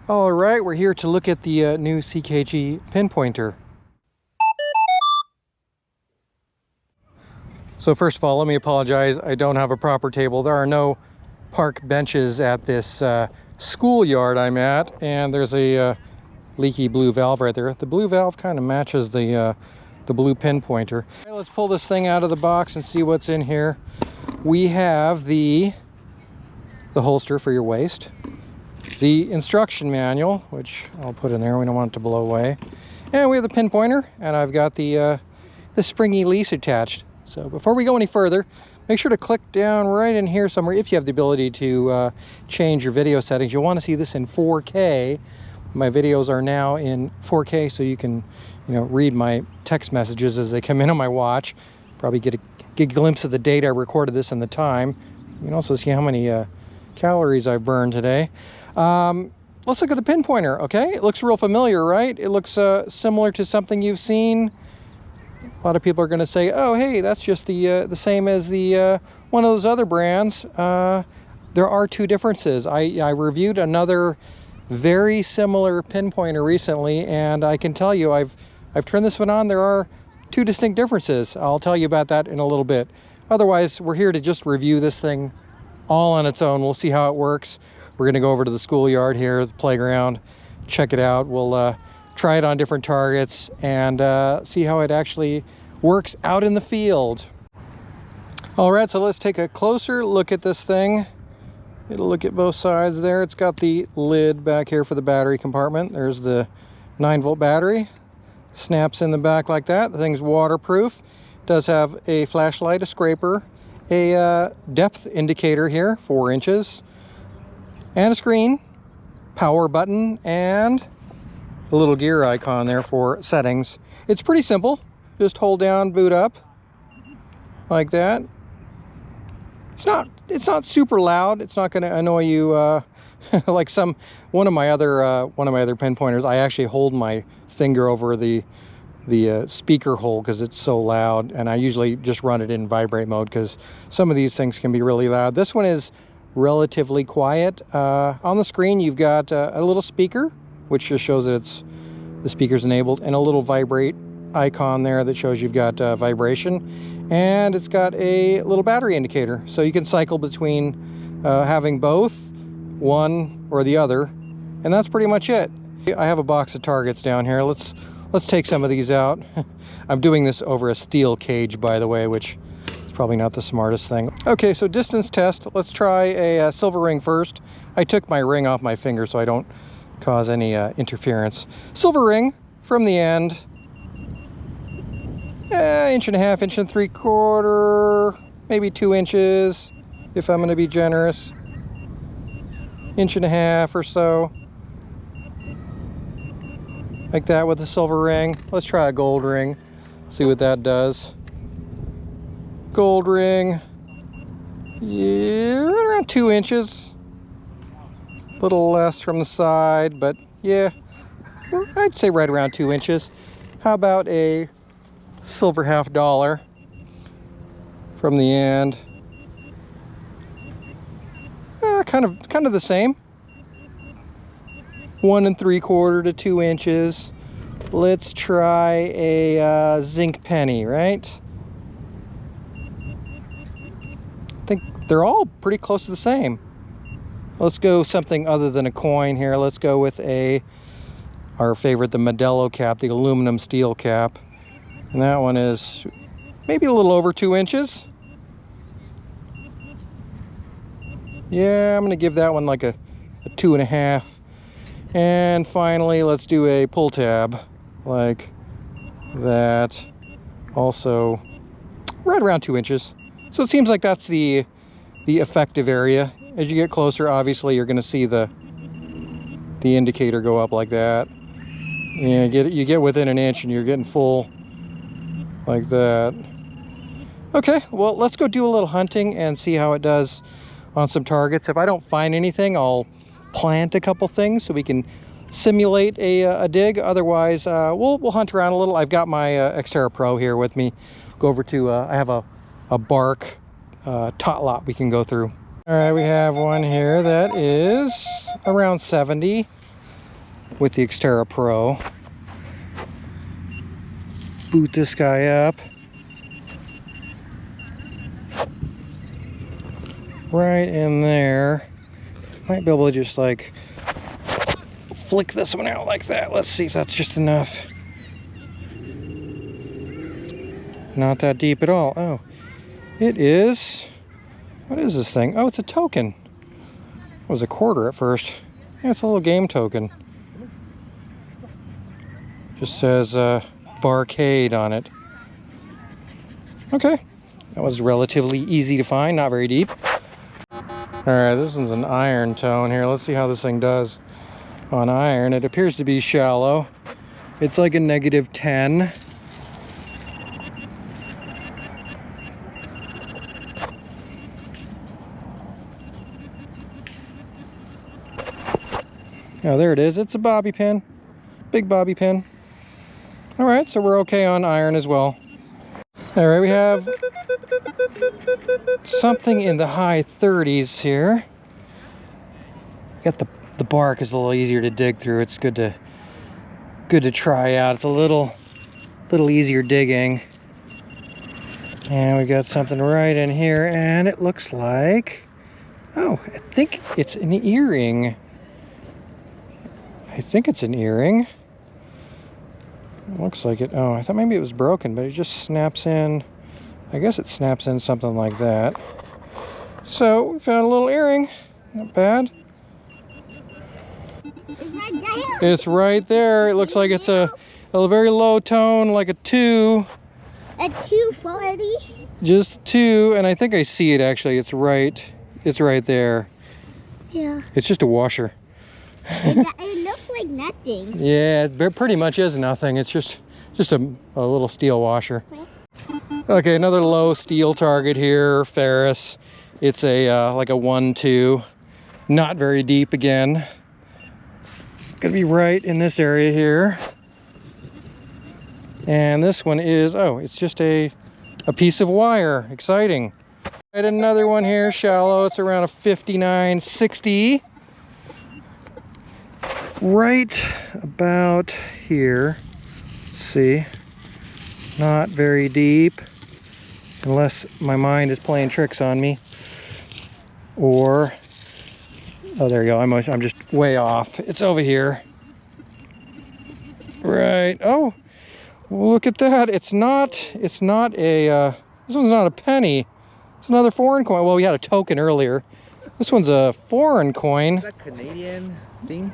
All right, we're here to look at the new CKG pinpointer. So first of all, let me apologize. I don't have a proper table. There are no park benches at this schoolyard I'm at, and there's a leaky blue valve right there. The blue valve kind of matches the blue pinpointer. Okay, let's pull this thing out of the box and see what's in here. We have the holster for your waist, the instruction manual, which I'll put in there, we don't want it to blow away, and we have the pinpointer, and I've got the springy leash attached. So before we go any further, make sure to click down right in here somewhere if you have the ability to change your video settings. You'll want to see this in 4K. My videos are now in 4K, so you can, read my text messages as they come in on my watch. Probably get a glimpse of the date I recorded this and the time. You can also see how many calories I've burned today. Let's look at the pinpointer. Okay, it looks real familiar, right? It looks similar to something you've seen. A lot of people are going to say, oh hey, that's just the same as the one of those other brands. There are two differences. I reviewed another very similar pinpointer recently, and I can tell you I've turned this one on. There are two distinct differences. I'll tell you about that in a little bit. Otherwise, we're here to just review this thing all on its own. We'll see how it works. We're going to go over to the schoolyard here, the playground, check it out. We'll try it on different targets and see how it actually works out in the field. All right, so let's take a closer look at this thing. It'll look at both sides there. It's got the lid back here for the battery compartment. There's the 9-volt battery. Snaps in the back like that. The thing's waterproof. It does have a flashlight, a scraper, a depth indicator here, 4 inches, and a screen, power button, and a little gear icon there for settings. It's pretty simple. Just hold down, boot up like that. It's not super loud. It's not going to annoy you like one of my other pinpointers. I actually hold my finger over the speaker hole because it's so loud, and I usually just run it in vibrate mode because some of these things can be really loud. This one is relatively quiet. On the screen you've got a little speaker, which just shows that the speaker's enabled, and a little vibrate icon there that shows you've got vibration, and it's got a little battery indicator, so you can cycle between having both, one or the other, and that's pretty much it. I have a box of targets down here. Let's take some of these out. I'm doing this over a steel cage, by the way, which is probably not the smartest thing. Okay, so distance test. Let's try a silver ring first. I took my ring off my finger so I don't cause any interference. Silver ring from the end. 1.5 inches, 1.75 inches, maybe 2 inches if I'm going to be generous. 1.5 inches or so. Like that with the silver ring. Let's try a gold ring, see what that does. Gold ring, yeah, right around 2 inches. A little less from the side, but yeah, I'd say right around 2 inches. How about a silver $half from the end? Kind of the same. 1 3/4 to 2 inches. Let's try a zinc penny, right? I think they're all pretty close to the same. Let's go something other than a coin here. Let's go with our favorite, the Modelo cap, the aluminum steel cap. And that one is maybe a little over 2 inches. Yeah, I'm gonna give that one like a 2.5. And finally, let's do a pull tab like that. Also right around 2 inches. So it seems like that's the effective area. As you get closer, obviously you're going to see the indicator go up like that. Yeah, you get within 1 inch and you're getting full like that. Okay, well, let's go do a little hunting and see how it does on some targets. If I don't find anything, I'll plant a couple things so we can simulate a dig. Otherwise, we'll hunt around a little. I've got my Xterra Pro here with me. Go over to, I have a bark tot lot we can go through. All right, we have one here that is around 70. with the Xterra Pro. Boot this guy up. Right in there. Might be able to just like flick this one out like that. Let's see if that's just enough. Not that deep at all. Oh, it is. What is this thing? Oh, it's a token. It was a quarter at first. Yeah, it's a little game token. Just says Barcade on it. Okay, that was relatively easy to find, not very deep. All right, this one's an iron tone here. Let's see how this thing does on iron. It appears to be shallow. It's like a -10. Oh, there it is. It's a bobby pin. Big bobby pin. All right, so we're okay on iron as well. All right, we have something in the high 30s here. Got the bark is a little easier to dig through. It's good to try out. It's a little easier digging. And we got something right in here, and it looks like, oh, I think it's an earring. I think it's an earring. It looks like it. Oh, I thought maybe it was broken, but it just snaps in. I guess it snaps in something like that. So we found a little earring. Not bad. It's right there. It looks like it's a very low tone, like a 2. A 240? Just 2, and I think I see it actually. It's right there. Yeah. It's just a washer. It looks like nothing. Yeah, it pretty much is nothing. It's just a little steel washer. Okay, another low steel target here, ferrous. It's a like a 1-2, not very deep again. Gonna be right in this area here. And this one is, oh, it's just a piece of wire. Exciting. Right, another one here, shallow. It's around a 59-60. Right about here. Let's see. Not very deep, unless my mind is playing tricks on me. Or, oh, there you go. I'm just way off. It's over here. Right. Oh, look at that. It's not a, this one's not a penny. It's another foreign coin. Well, we had a token earlier. This one's a foreign coin. Is that Canadian thing?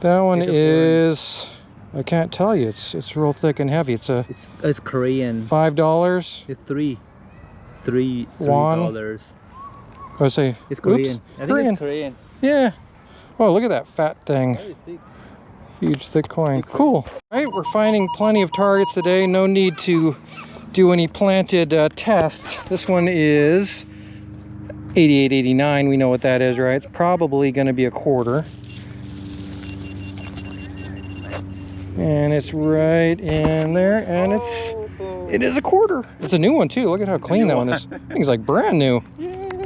That one is, I can't tell you. It's real thick and heavy. It's Korean. $5. It's $3 Won. I say it's Korean. Oops, I think it's Korean. Yeah. Oh, look at that fat thing. Very thick. Huge thick coin. Cool. All right, we're finding plenty of targets today. No need to do any planted tests. This one is 88.89. We know what that is, right? It's probably going to be a quarter. And it's right in there, and it is a quarter. It's a new one too. Look at how clean that one is. Thing's like brand new.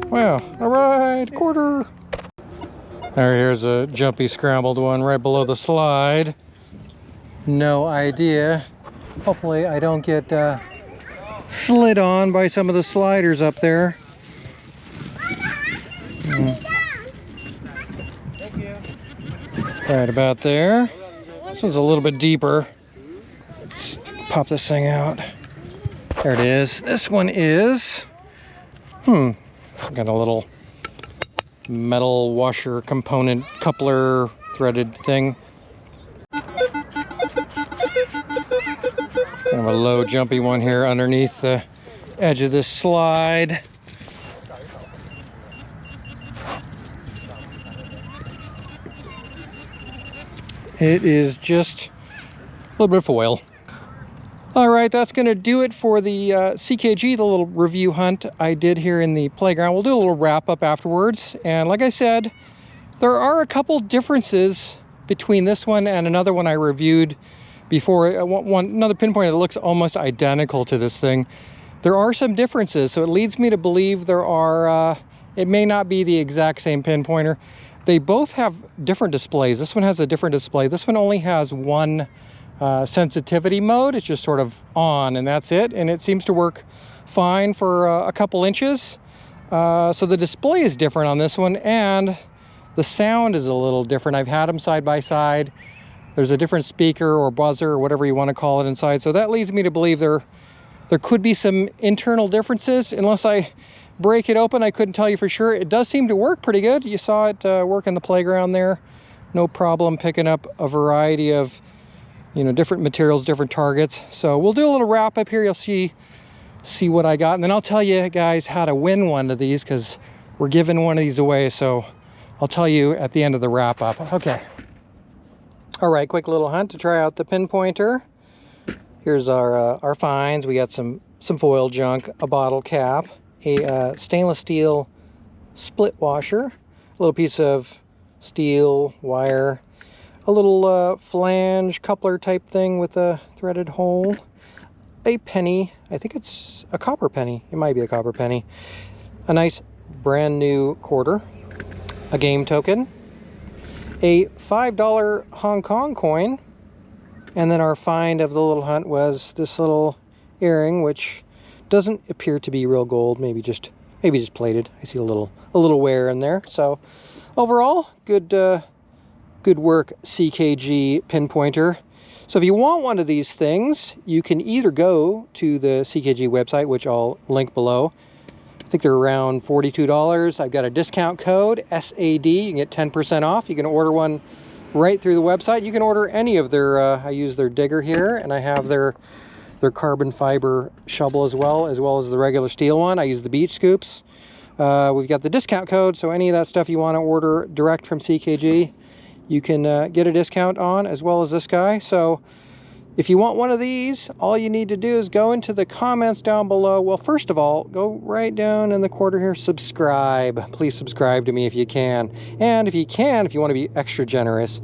Wow. All right, quarter. All right, here's a jumpy scrambled one right below the slide. No idea. Hopefully I don't get slid on by some of the sliders up there. Right about there. This one's a little bit deeper. Let's pop this thing out. There it is. This one is, got a little metal washer component coupler threaded thing. Kind of a low jumpy one here underneath the edge of this slide. It is just a little bit of foil. All right, that's going to do it for the CKG, the little review hunt I did here in the playground. We'll do a little wrap up afterwards. And like I said, there are a couple differences between this one and another one I reviewed before. Another Pinpointer that looks almost identical to this thing. There are some differences, so it leads me to believe there are, it may not be the exact same Pinpointer. They both have different displays. This one has a different display. This one only has one sensitivity mode. It's just sort of on, and that's it. And it seems to work fine for a couple inches. So the display is different on this one, and the sound is a little different. I've had them side by side. There's a different speaker or buzzer or whatever you want to call it inside. So that leads me to believe there could be some internal differences. Unless I break it open, I couldn't tell you for sure. It does seem to work pretty good. You saw it work in the playground there. No problem picking up a variety of, you know, different materials, different targets. So we'll do a little wrap up here. You'll see what I got, and then I'll tell you guys how to win one of these, because we're giving one of these away. So I'll tell you at the end of the wrap up. Okay. All right, quick little hunt to try out the Pinpointer. Here's our finds. We got some foil junk, a bottle cap, a stainless steel split washer, a little piece of steel wire, a little flange coupler type thing with a threaded hole, a penny. I think it's a copper penny. It might be a copper penny. A nice brand new quarter, a game token, a $5 Hong Kong coin, and then our find of the little hunt was this little earring, which doesn't appear to be real gold. Maybe just plated. I see a little wear in there. So overall, good work, CKG Pinpointer. So if you want one of these things, you can either go to the CKG website, which I'll link below. I think they're around $42. I've got a discount code, SAD. You can get 10% off. You can order one right through the website. You can order any of their, I use their digger here, and I have their carbon fiber shovel as well as the regular steel one. I use the beach scoops. We've got the discount code, so any of that stuff you want to order direct from CKG, you can get a discount on, as well as this guy. So if you want one of these, all you need to do is go into the comments down below. Well, first of all, go right down in the corner here, subscribe. Please subscribe to me if you can. And if you want to be extra generous,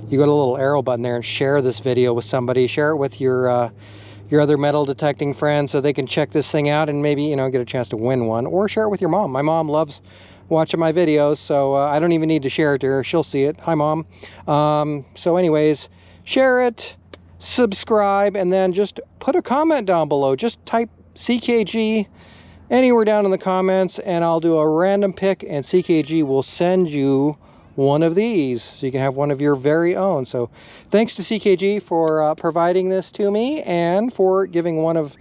you go to the little arrow button there and share this video with somebody. Share it with your other metal detecting friends, so they can check this thing out and maybe, you know, get a chance to win one. Or share it with your mom. My mom loves watching my videos, so I don't even need to share it to her. She'll see it. Hi, Mom. So anyways, share it, subscribe, and then just put a comment down below. Just type CKG anywhere down in the comments, and I'll do a random pick, and CKG will send you one of these, so you can have one of your very own. So thanks to CKG for providing this to me, and for giving one of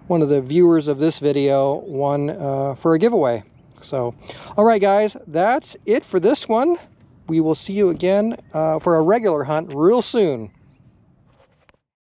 the viewers of this video one for a giveaway. So all right, guys, that's it for this one. We will see you again for a regular hunt real soon.